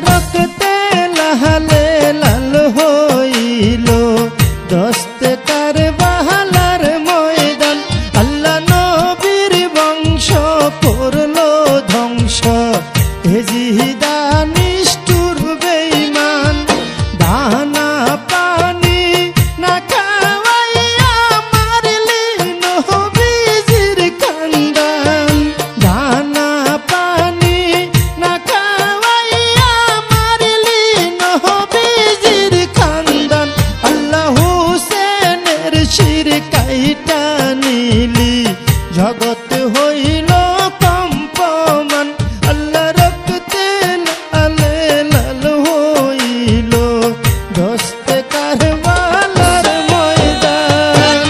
রক্তে লাহালে লাল হইল দস্তে কারবালার ময়দান আল্লাহ নবীর বংশ করলো ধ্বংস হেজিদা নিষ্ঠুর বেঈমান দানা পানি না খাওয়াইয়া মারলি নবীজির খানদান দানা পানি না খাওয়াইয়া মারলি নবীজির খানদান আল্লাহ হুসেনের শির কাইটা নিলি জগৎ হইল কম্পমান আল্লাহ রক্তে লালে লাল হইল দস্তে কারবালার ময়দান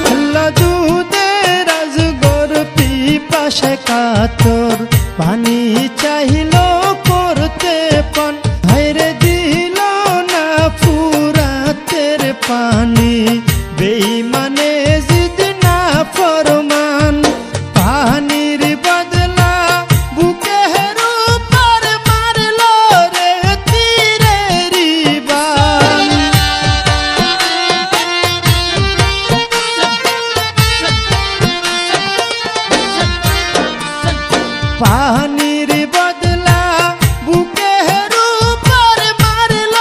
আল্লাহ দুধের আজগর পিপাসে কাতর পানি চাহিল করতে পণ হায়রে দিল না ফুরাতের পানি বেঈমানে জিদ না ফরমান পানির বদলা বুকের উপর মারল রে তীরের বান পানির বদলা বুকের উপর মারল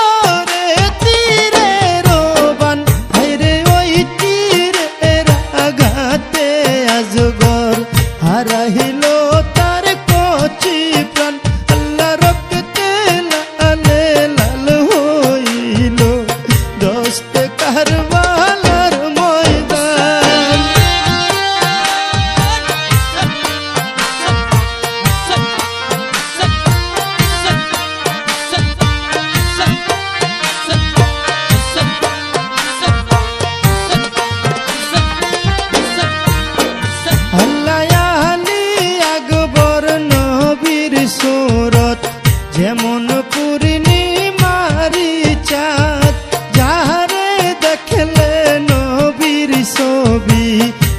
রে তীরের বান হায়রে ওই তীরের আঘাতে আজগর হারাইল তার কচি প্রাণ আল্লাহ রক্তে লালে লাল হইল দস্তে কারবালার ময়দান আল্লাহ আলী আকবর নবীর সুরত যেমন পূর্ণিমারি চাঁদ যারে দেখলে নবীর ছবি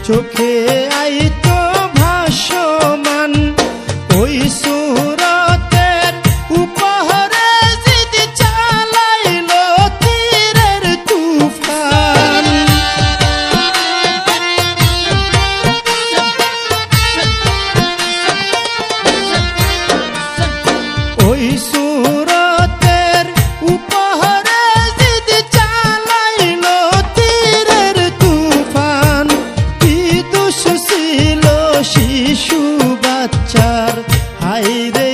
চোখে আইতো ভাসমান ওই সুরতের উপহারে জিদ চালাইল তীরের তুফান ওই সুরতের উপহারে জিদ চালাইল তীরের তুফান কি দোষ ছিল শিশু বাচ্চার হায়রে